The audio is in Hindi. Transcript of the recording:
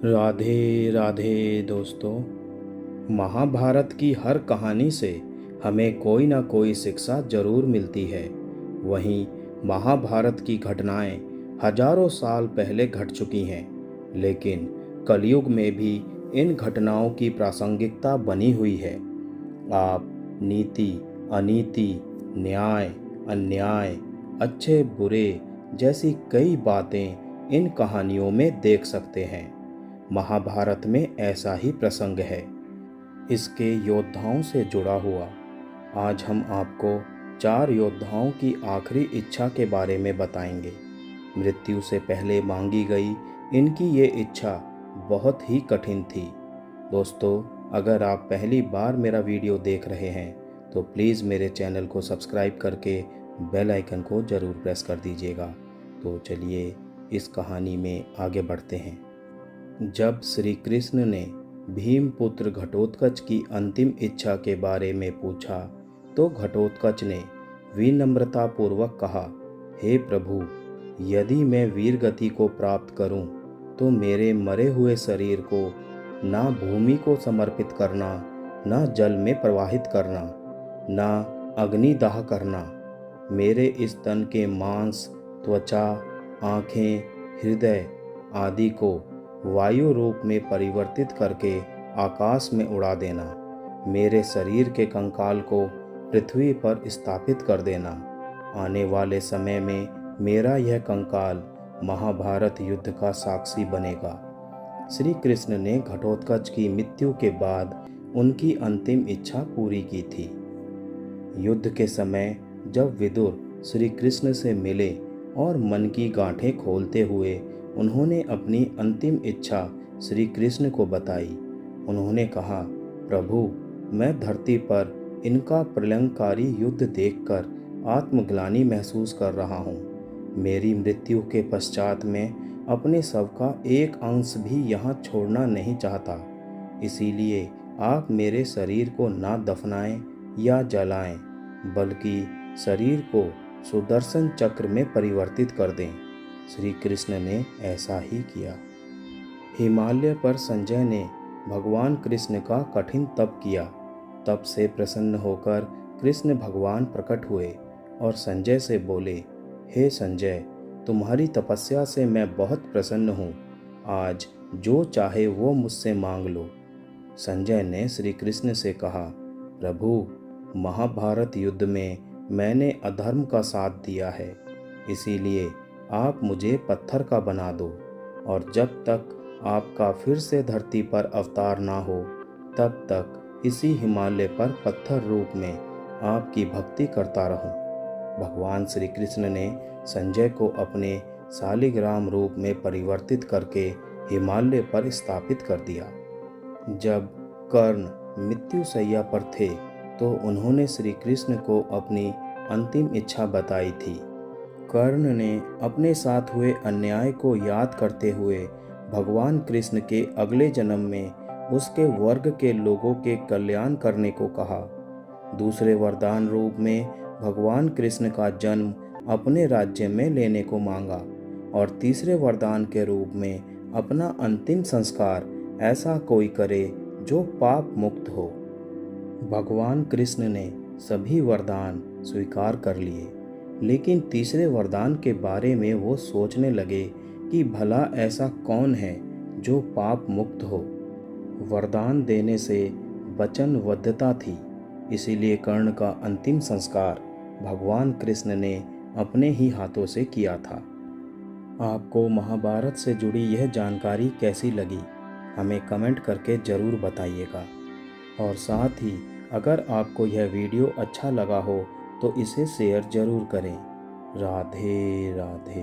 राधे राधे दोस्तों। महाभारत की हर कहानी से हमें कोई ना कोई शिक्षा जरूर मिलती है। वहीं महाभारत की घटनाएं हजारों साल पहले घट चुकी हैं, लेकिन कलयुग में भी इन घटनाओं की प्रासंगिकता बनी हुई है। आप नीति, अनीति, न्याय, अन्याय, अच्छे बुरे जैसी कई बातें इन कहानियों में देख सकते हैं। महाभारत में ऐसा ही प्रसंग है, इसके योद्धाओं से जुड़ा हुआ। आज हम आपको 4 योद्धाओं की आखिरी इच्छा के बारे में बताएंगे। मृत्यु से पहले मांगी गई इनकी ये इच्छा बहुत ही कठिन थी। दोस्तों, अगर आप पहली बार मेरा वीडियो देख रहे हैं तो प्लीज़ मेरे चैनल को सब्सक्राइब करके बेल आइकन को ज़रूर प्रेस कर दीजिएगा। तो चलिए इस कहानी में आगे बढ़ते हैं। जब श्री कृष्ण ने भीमपुत्र घटोत्कच की अंतिम इच्छा के बारे में पूछा तो घटोत्कच ने विनम्रता पूर्वक कहा, हे प्रभु, यदि मैं वीर गति को प्राप्त करूं तो मेरे मरे हुए शरीर को ना भूमि को समर्पित करना, ना जल में प्रवाहित करना, ना अग्निदाह करना। मेरे इस तन के मांस, त्वचा, आँखें, हृदय आदि को वायु रूप में परिवर्तित करके आकाश में उड़ा देना। मेरे शरीर के कंकाल को पृथ्वी पर स्थापित कर देना। आने वाले समय में मेरा यह कंकाल महाभारत युद्ध का साक्षी बनेगा। श्री कृष्ण ने घटोत्कच की मृत्यु के बाद उनकी अंतिम इच्छा पूरी की थी। युद्ध के समय जब विदुर श्री कृष्ण से मिले और मन की गांठें खोलते हुए उन्होंने अपनी अंतिम इच्छा श्री कृष्ण को बताई। उन्होंने कहा, प्रभु, मैं धरती पर इनका प्रलयंकारी युद्ध देखकर आत्मग्लानि महसूस कर रहा हूँ। मेरी मृत्यु के पश्चात मैं अपने शव का एक अंश भी यहाँ छोड़ना नहीं चाहता। इसीलिए आप मेरे शरीर को ना दफनाएं या जलाएं, बल्कि शरीर को सुदर्शन चक्र में परिवर्तित कर दें। श्री कृष्ण ने ऐसा ही किया। हिमालय पर संजय ने भगवान कृष्ण का कठिन तप किया। तप से प्रसन्न होकर कृष्ण भगवान प्रकट हुए और संजय से बोले, हे संजय, तुम्हारी तपस्या से मैं बहुत प्रसन्न हूँ। आज जो चाहे वो मुझसे मांग लो। संजय ने श्री कृष्ण से कहा, प्रभु, महाभारत युद्ध में मैंने अधर्म का साथ दिया है, इसीलिए आप मुझे पत्थर का बना दो, और जब तक आपका फिर से धरती पर अवतार ना हो तब तक इसी हिमालय पर पत्थर रूप में आपकी भक्ति करता रहूं। भगवान श्री कृष्ण ने संजय को अपने शालिग्राम रूप में परिवर्तित करके हिमालय पर स्थापित कर दिया। जब कर्ण मृत्युशैया पर थे तो उन्होंने श्री कृष्ण को अपनी अंतिम इच्छा बताई थी। कर्ण ने अपने साथ हुए अन्याय को याद करते हुए भगवान कृष्ण के अगले जन्म में उसके वर्ग के लोगों के कल्याण करने को कहा। दूसरे वरदान रूप में भगवान कृष्ण का जन्म अपने राज्य में लेने को मांगा, और तीसरे वरदान के रूप में अपना अंतिम संस्कार ऐसा कोई करे जो पाप मुक्त हो। भगवान कृष्ण ने सभी वरदान स्वीकार कर लिए, लेकिन तीसरे वरदान के बारे में वो सोचने लगे कि भला ऐसा कौन है जो पाप मुक्त हो। वरदान देने से वचनबद्धता थी, इसीलिए कर्ण का अंतिम संस्कार भगवान कृष्ण ने अपने ही हाथों से किया था। आपको महाभारत से जुड़ी यह जानकारी कैसी लगी, हमें कमेंट करके ज़रूर बताइएगा। और साथ ही अगर आपको यह वीडियो अच्छा लगा हो तो इसे शेयर ज़रूर करें। राधे राधे।